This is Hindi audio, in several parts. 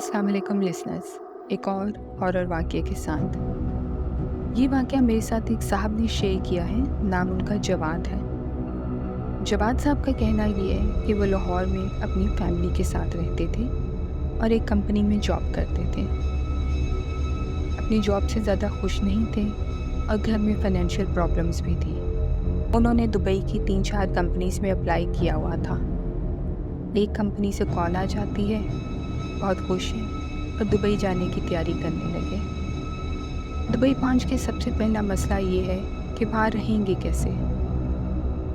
अस्सलाम वालेकुम लिसनर्स। एक और हॉरर वाक़ये के साथ। ये वाक़या मेरे साथ एक साहब ने शेयर किया है। नाम उनका जवाद है। जवाद साहब का कहना ये है कि वो लाहौर में अपनी फैमिली के साथ रहते थे और एक कंपनी में जॉब करते थे। अपनी जॉब से ज़्यादा खुश नहीं थे और घर में फाइनेंशियल प्रॉब्लम्स भी थी। उन्होंने दुबई की 3-4 कंपनीज़ में अप्लाई किया हुआ था। एक कंपनी से कॉल आ जाती है, बहुत खुश हैं और दुबई जाने की तैयारी करने लगे। दुबई पहुंच के सबसे पहला मसला ये है कि वहाँ रहेंगे कैसे।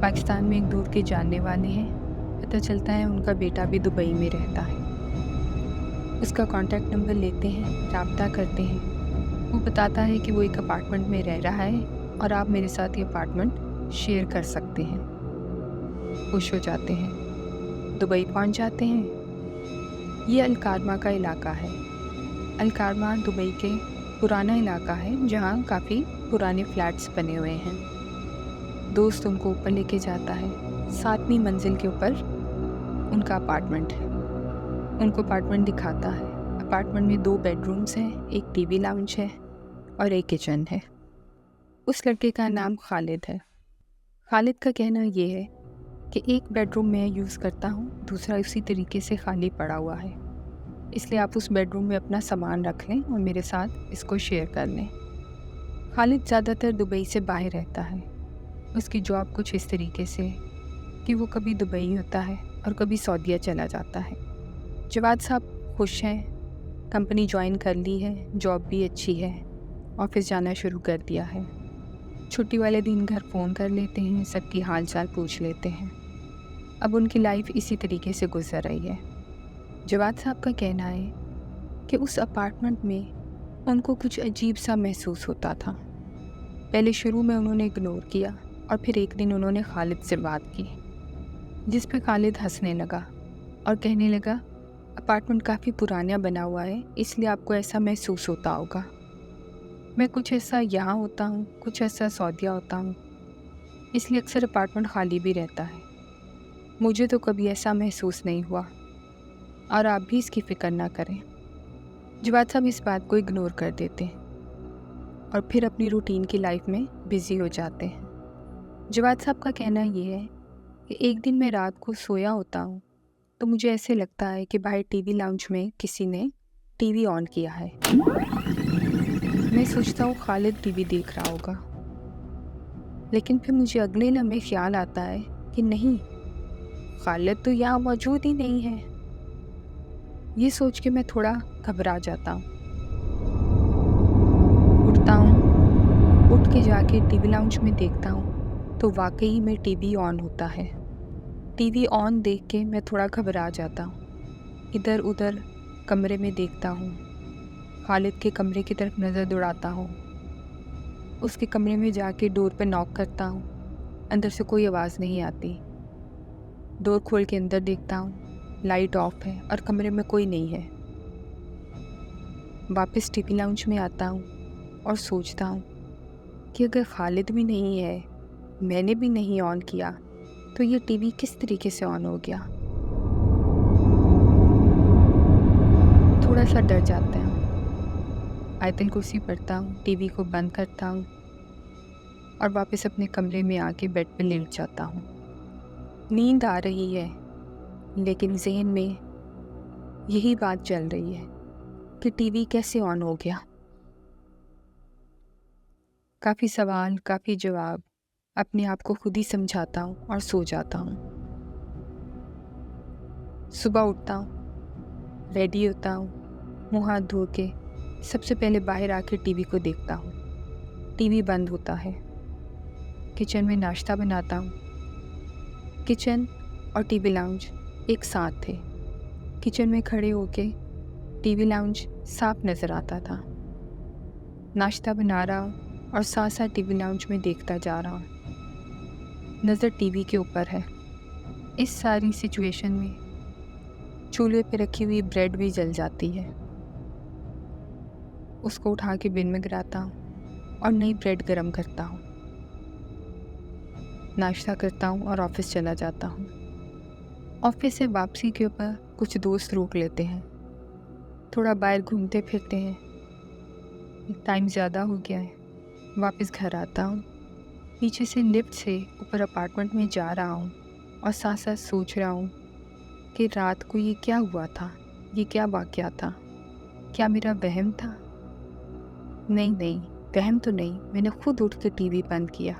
पाकिस्तान में एक दूर के जानने वाले हैं। पता चलता है उनका बेटा भी दुबई में रहता है। उसका कॉन्टैक्ट नंबर लेते हैं, राब्ता करते हैं। वो बताता है कि वो एक अपार्टमेंट में रह रहा है और आप मेरे साथ ये अपार्टमेंट शेयर कर सकते हैं। खुश हो जाते हैं, दुबई पहुंच जाते हैं। ये अलकारमा का इलाका है। अलकारमा दुबई के पुराना इलाका है जहाँ काफ़ी पुराने फ्लैट्स बने हुए हैं। दोस्त उनको ऊपर लेके जाता है। 7वीं मंजिल के ऊपर उनका अपार्टमेंट है। उनको अपार्टमेंट दिखाता है। अपार्टमेंट में 2 बेडरूम्स हैं, एक टीवी लाउंज है और एक किचन है। उस लड़के का नाम खालिद है। खालिद का कहना ये है कि एक बेडरूम मैं यूज़ करता हूँ, दूसरा उसी तरीके से खाली पड़ा हुआ है, इसलिए आप उस बेडरूम में अपना सामान रख लें और मेरे साथ इसको शेयर कर लें। खालिद ज़्यादातर दुबई से बाहर रहता है। उसकी जॉब कुछ इस तरीके से कि वो कभी दुबई होता है और कभी सऊदीया चला जाता है। जवाद साहब खुश हैं, कंपनी ज्वाइन कर ली है, जॉब भी अच्छी है, ऑफिस जाना शुरू कर दिया है। छुट्टी वाले दिन घर फ़ोन कर लेते हैं, सबकी हाल चाल पूछ लेते हैं। अब उनकी लाइफ इसी तरीके से गुजर रही है। जवाद साहब का कहना है कि उस अपार्टमेंट में उनको कुछ अजीब सा महसूस होता था। पहले शुरू में उन्होंने इग्नोर किया और फिर एक दिन उन्होंने खालिद से बात की, जिस पे खालिद हंसने लगा और कहने लगा, अपार्टमेंट काफ़ी पुराना बना हुआ है, इसलिए आपको ऐसा महसूस होता होगा। मैं कुछ ऐसा यहाँ होता हूँ, कुछ ऐसा सऊदीया होता हूँ, इसलिए अक्सर अपार्टमेंट खाली भी रहता है। मुझे तो कभी ऐसा महसूस नहीं हुआ और आप भी इसकी फ़िक्र ना करें। जवाद साहब इस बात को इग्नोर कर देते हैं और फिर अपनी रूटीन की लाइफ में बिज़ी हो जाते हैं। जवाद साहब का कहना ये है कि एक दिन मैं रात को सोया होता हूँ तो मुझे ऐसे लगता है कि बाहर टीवी लाउंज में किसी ने टीवी ऑन किया है। मैं सोचता हूँ खालिद टीवी देख रहा होगा, लेकिन फिर मुझे अगले लम्हे ख्याल आता है कि नहीं, खालिद तो यहाँ मौजूद ही नहीं है। ये सोच के मैं थोड़ा घबरा जाता हूँ। उठता हूँ, उठ के जाके टीवी लाउंज में देखता हूँ तो वाकई में टीवी ऑन होता है। टीवी ऑन देख के मैं थोड़ा घबरा जाता हूँ। इधर उधर कमरे में देखता हूँ, खालिद के कमरे की तरफ नज़र दौड़ाता हूँ। उसके कमरे में जाके डोर पे नॉक करता हूँ, अंदर से कोई आवाज़ नहीं आती। डोर खोल के अंदर देखता हूँ, लाइट ऑफ है और कमरे में कोई नहीं है। वापस टीवी लाउंज में आता हूँ और सोचता हूँ कि अगर खालिद भी नहीं है, मैंने भी नहीं ऑन किया, तो ये टीवी किस तरीके से ऑन हो गया। थोड़ा सा डर जाता हूँ, आयतल कुर्सी पढ़ता हूँ, टीवी को बंद करता हूँ और वापस अपने कमरे में आके बेड पे लेट जाता हूँ। नींद आ रही है, लेकिन ज़हन में यही बात चल रही है कि टीवी कैसे ऑन हो गया। काफ़ी सवाल, काफ़ी जवाब, अपने आप को खुद ही समझाता हूँ और सो जाता हूँ। सुबह उठता हूँ, रेडी होता हूँ, मुँह हाथ धो के सबसे पहले बाहर आके टीवी को देखता हूँ। टीवी बंद होता है। किचन में नाश्ता बनाता हूँ। किचन और टीवी लाउंज एक साथ थे। किचन में खड़े होके टीवी लाउंज साफ नज़र आता था। नाश्ता बना रहा हूँ और साथ साथ टीवी लाउंज में देखता जा रहा हूँ। नज़र टीवी के ऊपर है। इस सारी सिचुएशन में चूल्हे पे रखी हुई ब्रेड भी जल जाती है। उसको उठा के बिन में गिराता हूँ और नई ब्रेड गरम करता हूँ। नाश्ता करता हूँ और ऑफिस चला जाता हूँ। ऑफिस से वापसी के ऊपर कुछ दोस्त रोक लेते हैं। थोड़ा बाहर घूमते फिरते हैं, टाइम ज़्यादा हो गया है, वापस घर आता हूँ। पीछे से लिफ्ट से ऊपर अपार्टमेंट में जा रहा हूँ और साथ साथ सोच रहा हूँ कि रात को ये क्या हुआ था, ये क्या वाक़या था, क्या मेरा वहम था? नहीं नहीं, वहम तो नहीं, मैंने खुद उठ के टीवी बंद किया।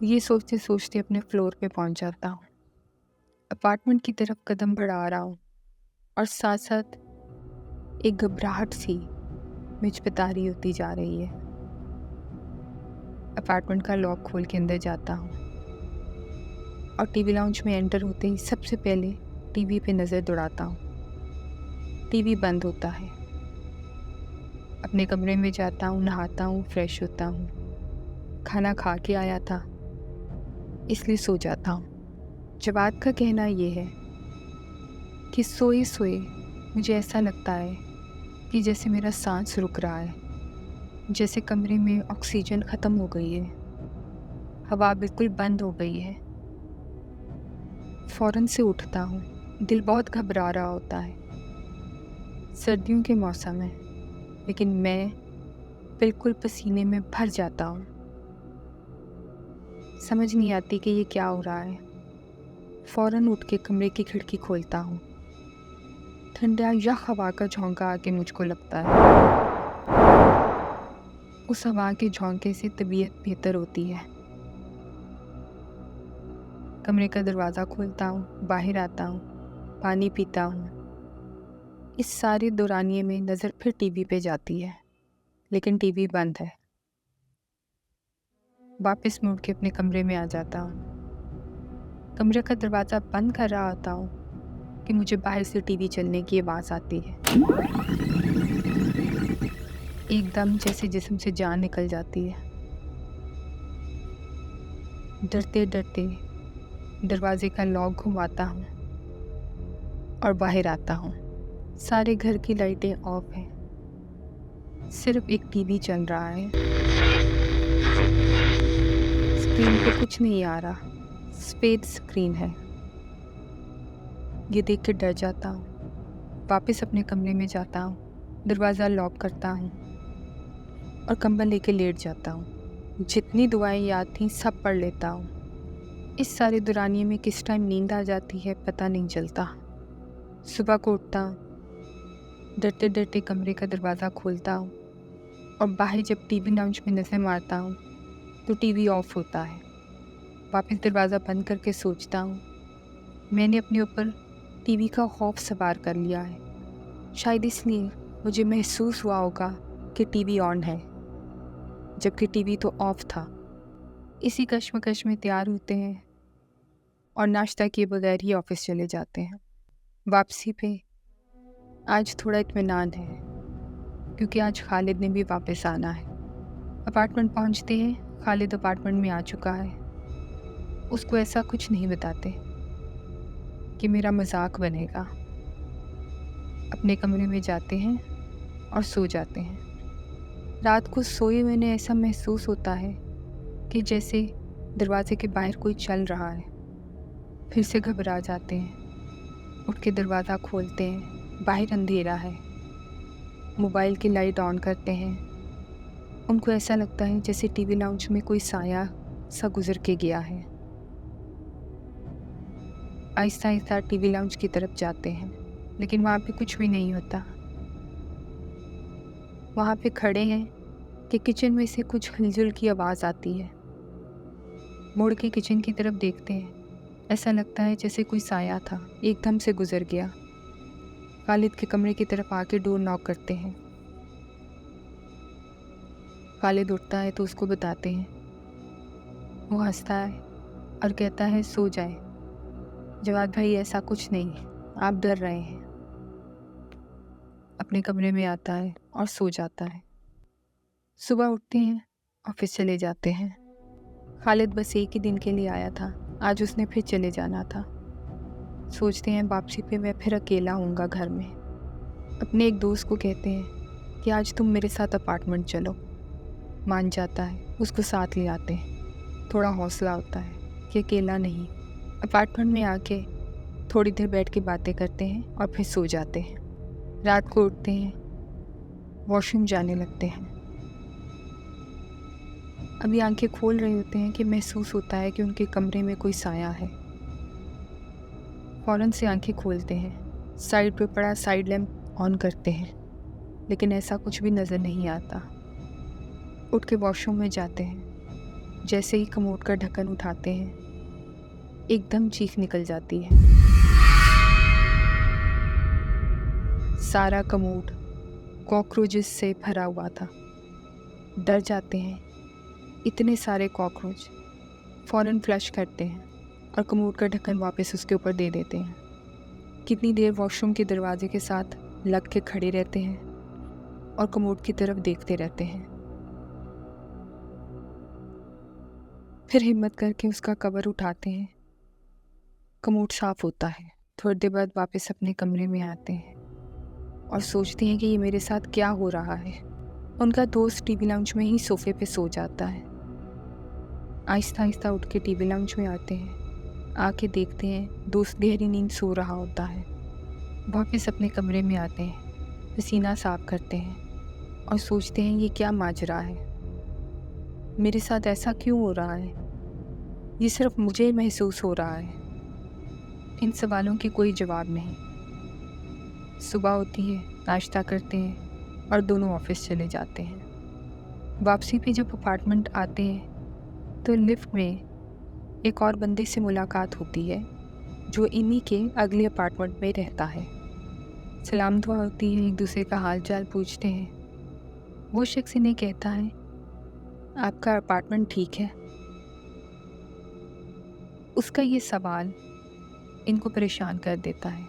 ये सोचते सोचते अपने फ्लोर पे पहुँच जाता हूँ। अपार्टमेंट की तरफ कदम बढ़ा रहा हूँ और साथ साथ एक घबराहट सी मुझ पे तारी होती जा रही है। अपार्टमेंट का लॉक खोल के अंदर जाता हूँ और टीवी लाउंज में एंटर होते ही सबसे पहले टीवी पे नज़र दौड़ाता हूँ। टीवी बंद होता है। अपने कमरे में जाता हूँ, नहाता हूँ, फ्रेश होता हूँ। खाना खा के आया था इसलिए सो जाता हूँ। जवाद का कहना ये है कि सोए सोए मुझे ऐसा लगता है कि जैसे मेरा सांस रुक रहा है, जैसे कमरे में ऑक्सीजन ख़त्म हो गई है, हवा बिल्कुल बंद हो गई है। फ़ौरन से उठता हूँ, दिल बहुत घबरा रहा होता है। सर्दियों के मौसम है, लेकिन मैं बिल्कुल पसीने में भर जाता हूँ। समझ नहीं आती कि ये क्या हो रहा है। फ़ौरन उठ के कमरे की खिड़की खोलता हूँ। ठंडा यख हवा का झोंका आके मुझको लगता है। उस हवा के झोंके से तबीयत बेहतर होती है। कमरे का दरवाज़ा खोलता हूँ, बाहर आता हूँ, पानी पीता हूँ। इस सारे दौरानिए में नज़र फिर टीवी पे जाती है, लेकिन टीवी बंद है। वापस मुड़ के अपने कमरे में आ जाता हूँ। कमरे का दरवाज़ा बंद कर रहा होता हूँ कि मुझे बाहर से टीवी चलने की आवाज़ आती है। एकदम जैसे जिस्म से जान निकल जाती है। डरते डरते दरवाजे का लॉक घुमाता हूँ और बाहर आता हूँ। सारे घर की लाइटें ऑफ हैं, सिर्फ एक टीवी चल रहा है। स्क्रीन पे कुछ नहीं आ रहा, सफ़ेद स्क्रीन है। ये देख के डर जाता हूँ। वापस अपने कमरे में जाता हूँ, दरवाज़ा लॉक करता हूँ और कंबल लेके लेट जाता हूँ। जितनी दुआएं याद थीं सब पढ़ लेता हूँ। इस सारे दौरानिए में किस टाइम नींद आ जाती है पता नहीं चलता। सुबह को उठता हूँ, डरते डरते कमरे का दरवाज़ा खोलता हूँ और बाहर जब टीवी लाउंज में नज़र मारता हूँ तो टीवी ऑफ होता है। वापस दरवाज़ा बंद करके सोचता हूँ, मैंने अपने ऊपर टीवी का खौफ सवार कर लिया है। शायद इसलिए मुझे महसूस हुआ होगा कि टीवी ऑन है, जबकि टीवी तो ऑफ था। इसी कश्मकश में तैयार होते हैं और नाश्ता किए बगैर ही ऑफिस चले जाते हैं। वापसी पे आज थोड़ा इत्मीनान है, क्योंकि आज खालिद ने भी वापस आना है। अपार्टमेंट पहुंचते हैं, खालिद अपार्टमेंट में आ चुका है। उसको ऐसा कुछ नहीं बताते कि मेरा मजाक बनेगा। अपने कमरे में जाते हैं और सो जाते हैं। रात को सोए मैंने ऐसा महसूस होता है कि जैसे दरवाजे के बाहर कोई चल रहा है। फिर से घबरा जाते हैं, उठ के दरवाज़ा खोलते हैं, बाहर अंधेरा है। मोबाइल की लाइट ऑन करते हैं। उनको ऐसा लगता है जैसे टीवी लाउंज में कोई साया सा गुजर के गया है। आहिस्ता आहिस्ता टीवी लाउंज की तरफ जाते हैं, लेकिन वहाँ पे कुछ भी नहीं होता। वहाँ पे खड़े हैं कि किचन में से कुछ हिलजुल की आवाज़ आती है। मुड़ के किचन की तरफ देखते हैं, ऐसा लगता है जैसे कोई साया था, एकदम से गुजर गया। खालिद के कमरे की तरफ आके डोर नॉक करते हैं। खालिद उठता है तो उसको बताते हैं। वो हंसता है और कहता है सो जाए जवाद भाई, ऐसा कुछ नहीं, आप डर रहे हैं। अपने कमरे में आता है और सो जाता है। सुबह उठते हैं, ऑफिस चले जाते हैं। खालिद बस एक ही दिन के लिए आया था, आज उसने फिर चले जाना था। सोचते हैं वापसी पे मैं फिर अकेला होऊंगा घर में। अपने एक दोस्त को कहते हैं कि आज तुम मेरे साथ अपार्टमेंट चलो। मान जाता है, उसको साथ ले आते हैं। थोड़ा हौसला होता है कि अकेला नहीं। अपार्टमेंट में आके थोड़ी देर बैठ के बातें करते हैं और फिर सो जाते हैं। रात को उठते हैं, वॉशरूम जाने लगते हैं। अभी आंखें खोल रहे होते हैं कि महसूस होता है कि उनके कमरे में कोई साया है। फ़ौरन से आंखें खोलते हैं, साइड पे पड़ा साइड लैम्प ऑन करते हैं, लेकिन ऐसा कुछ भी नज़र नहीं आता। उठ के वॉशरूम में जाते हैं। जैसे ही कमोड का ढक्कन उठाते हैं, एकदम चीख निकल जाती है। सारा कमोड कॉकरोचेस से भरा हुआ था। डर जाते हैं, इतने सारे कॉकरोच। फ़ौरन फ्लश करते हैं और कमोड का ढक्कन वापस उसके ऊपर दे देते हैं। कितनी देर वॉशरूम के दरवाजे के साथ लग के खड़े रहते हैं और कमोड की तरफ देखते रहते हैं। फिर हिम्मत करके उसका कवर उठाते हैं। कमोड साफ होता है। थोड़ी देर बाद वापस अपने कमरे में आते हैं और सोचते हैं कि ये मेरे साथ क्या हो रहा है। उनका दोस्त टीवी लाउंज में ही सोफे पे सो जाता है। आहिस्ता आहिस्ता उठ के टीवी लाउंज में आते हैं। आके देखते हैं दोस्त गहरी नींद सो रहा होता है। वापस अपने कमरे में आते हैं, पसीना साफ करते हैं और सोचते हैं ये क्या माजरा है, मेरे साथ ऐसा क्यों हो रहा है, ये सिर्फ मुझे महसूस हो रहा है। इन सवालों के कोई जवाब नहीं। सुबह होती है, नाश्ता करते हैं और दोनों ऑफिस चले जाते हैं। वापसी पे जब अपार्टमेंट आते हैं तो लिफ्ट में एक और बंदे से मुलाकात होती है जो इन्हीं के अगले अपार्टमेंट में रहता है। सलाम दुआ होती है, एक दूसरे का हाल चाल पूछते हैं। वो शख्स इन्हें कहता है, आपका अपार्टमेंट ठीक है? उसका ये सवाल इनको परेशान कर देता है।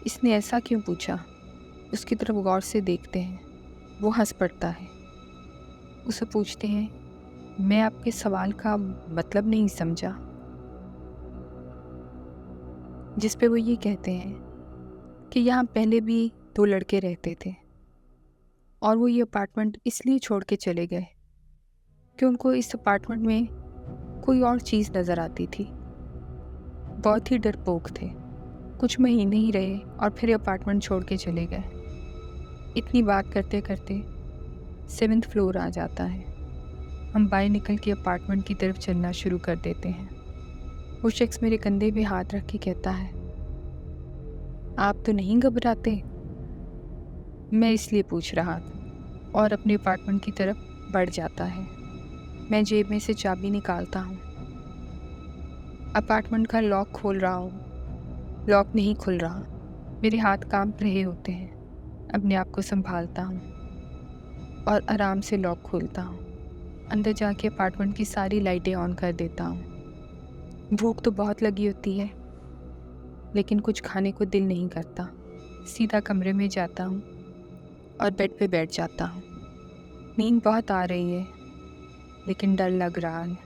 इसने ऐसा क्यों पूछा? उसकी तरफ गौर से देखते हैं। वो हंस पड़ता है। उसे पूछते हैं, मैं आपके सवाल का मतलब नहीं समझा। जिस पे वो ये कहते हैं कि यहाँ पहले भी 2 लड़के रहते थे और वो ये अपार्टमेंट इसलिए छोड़ के चले गए कि उनको इस अपार्टमेंट में कोई और चीज़ नज़र आती थी। बहुत ही डरपोक थे। कुछ महीने ही रहे और फिर अपार्टमेंट छोड़ के चले गए। इतनी बात करते करते 7th फ्लोर आ जाता है। हम बाहर निकल के अपार्टमेंट की तरफ चलना शुरू कर देते हैं। वो शख्स मेरे कंधे पे हाथ रख के कहता है, आप तो नहीं घबराते? मैं इसलिए पूछ रहा था, और अपने अपार्टमेंट की तरफ बढ़ जाता है। मैं जेब में से चाबी निकालता हूँ, अपार्टमेंट का लॉक खोल रहा हूँ। लॉक नहीं खुल रहा। मेरे हाथ कांप रहे होते हैं। अपने आप को संभालता हूँ और आराम से लॉक खोलता हूँ। अंदर जाके अपार्टमेंट की सारी लाइटें ऑन कर देता हूँ। भूख तो बहुत लगी होती है, लेकिन कुछ खाने को दिल नहीं करता। सीधा कमरे में जाता हूँ और बेड पे बैठ जाता हूँ। नींद बहुत आ रही है, लेकिन डर लग रहा है।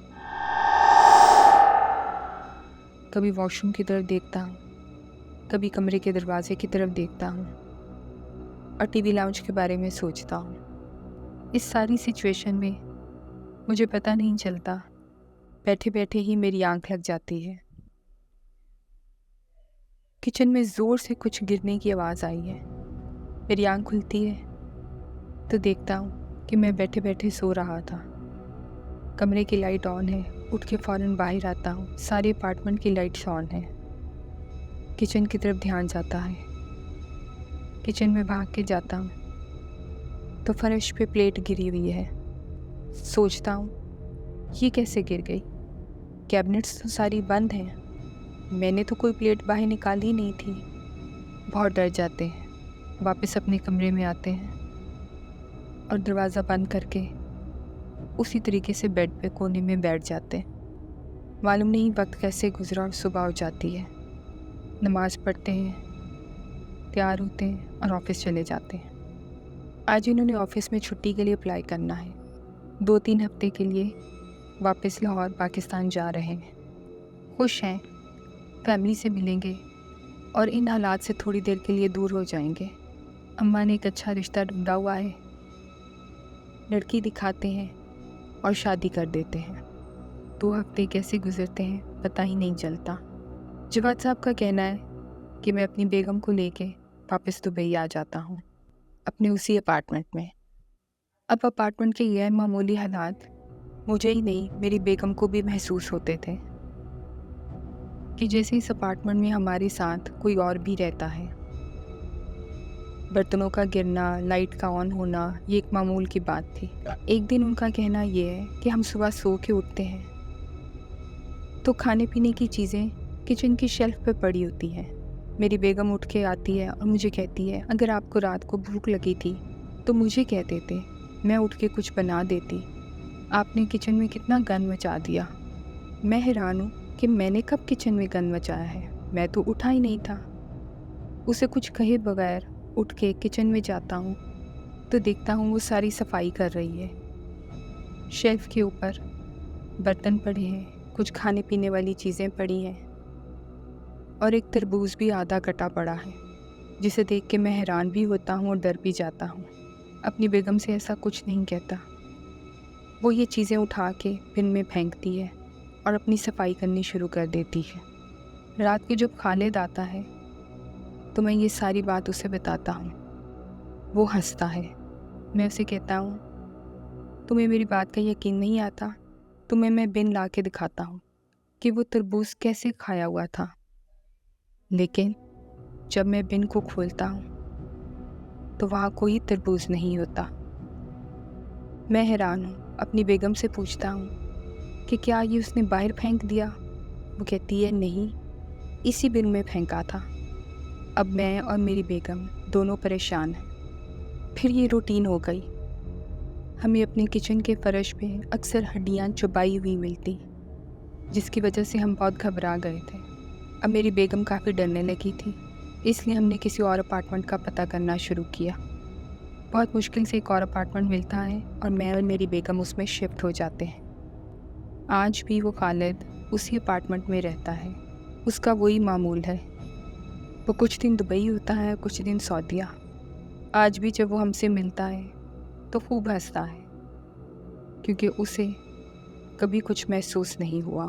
कभी वॉशरूम की तरफ देखता हूँ, कभी कमरे के दरवाजे की तरफ देखता हूँ और टीवी लाउंज के बारे में सोचता हूँ। इस सारी सिचुएशन में मुझे पता नहीं चलता, बैठे बैठे ही मेरी आंख लग जाती है। किचन में ज़ोर से कुछ गिरने की आवाज़ आई है। मेरी आंख खुलती है तो देखता हूँ कि मैं बैठे बैठे सो रहा था। कमरे की लाइट ऑन है। उठ के फ़ौरन बाहर आता हूँ। सारे अपार्टमेंट की लाइट्स ऑन है। किचन की तरफ ध्यान जाता है। किचन में भाग के जाता हूँ तो फर्श पे प्लेट गिरी हुई है। सोचता हूँ, ये कैसे गिर गई? कैबिनेट्स तो सारी बंद हैं, मैंने तो कोई प्लेट बाहर निकाली नहीं थी। बहुत डर जाते हैं। वापस अपने कमरे में आते हैं और दरवाज़ा बंद करके उसी तरीके से बेड पे कोने में बैठ जाते हैं। मालूम नहीं वक्त कैसे गुजरा और सुबह हो जाती है। नमाज़ पढ़ते हैं, तैयार होते हैं और ऑफ़िस चले जाते हैं। आज इन्होंने ऑफ़िस में छुट्टी के लिए अप्लाई करना है। 2-3 हफ्ते के लिए वापस लाहौर पाकिस्तान जा रहे हैं। खुश हैं, फैमिली से मिलेंगे और इन हालात से थोड़ी देर के लिए दूर हो जाएंगे। अम्मा ने एक अच्छा रिश्ता ढूंढा हुआ है, लड़की दिखाते हैं और शादी कर देते हैं। 2 हफ्ते कैसे गुजरते हैं पता ही नहीं चलता। जवाद साहब का कहना है कि मैं अपनी बेगम को लेके वापस दुबई आ जाता हूँ, अपने उसी अपार्टमेंट में। अब अपार्टमेंट के गैर मामूली हालात मुझे ही नहीं, मेरी बेगम को भी महसूस होते थे कि जैसे इस अपार्टमेंट में हमारे साथ कोई और भी रहता है। बर्तनों का गिरना, लाइट का ऑन होना, ये एक मामूल की बात थी। एक दिन उनका कहना ये है कि हम सुबह सो के उठते हैं तो खाने पीने की चीज़ें किचन की शेल्फ पे पड़ी होती हैं। मेरी बेगम उठ के आती है और मुझे कहती है, अगर आपको रात को भूख लगी थी तो मुझे कह देते, मैं उठ के कुछ बना देती। आपने किचन में कितना गंद मचा दिया। मैं हैरान हूँ कि मैंने कब किचन में गंद मचाया है, मैं तो उठा ही नहीं था। उसे कुछ कहे बगैर उठ के किचन में जाता हूँ तो देखता हूँ वो सारी सफाई कर रही है। शेल्फ के ऊपर बर्तन पड़े हैं, कुछ खाने पीने वाली चीज़ें पड़ी हैं और एक तरबूज भी आधा कटा पड़ा है, जिसे देख के मैं हैरान भी होता हूँ और डर भी जाता हूँ। अपनी बेगम से ऐसा कुछ नहीं कहता। वो ये चीज़ें उठा के बिन में फेंकती है और अपनी सफाई करनी शुरू कर देती है। रात को जब खालिद आता है तो मैं ये सारी बात उसे बताता हूँ। वो हंसता है। मैं उसे कहता हूँ, तुम्हें मेरी बात का यकीन नहीं आता? तुम्हें मैं बिन ला के दिखाता हूँ कि वो तरबूज कैसे खाया हुआ था। लेकिन जब मैं बिन को खोलता हूँ तो वहाँ कोई तरबूज नहीं होता। मैं हैरान हूँ, अपनी बेगम से पूछता हूँ कि क्या ये उसने बाहर फेंक दिया? वो कहती है, नहीं, इसी बिन में फेंका था। अब मैं और मेरी बेगम दोनों परेशान हैं। फिर ये रूटीन हो गई। हमें अपने किचन के फर्श पे अक्सर हड्डियाँ चुबाई हुई मिलती, जिसकी वजह से हम बहुत घबरा गए थे। अब मेरी बेगम काफ़ी डरने लगी थी, इसलिए हमने किसी और अपार्टमेंट का पता करना शुरू किया। बहुत मुश्किल से एक और अपार्टमेंट मिलता है और मैं और मेरी बेगम उसमें शिफ्ट हो जाते हैं। आज भी वो खालिद उसी अपार्टमेंट में रहता है। उसका वही मामूल है। वो कुछ दिन दुबई होता है, कुछ दिन सऊदीया। आज भी जब वो हमसे मिलता है तो खूब हंसता है, क्योंकि उसे कभी कुछ महसूस नहीं हुआ।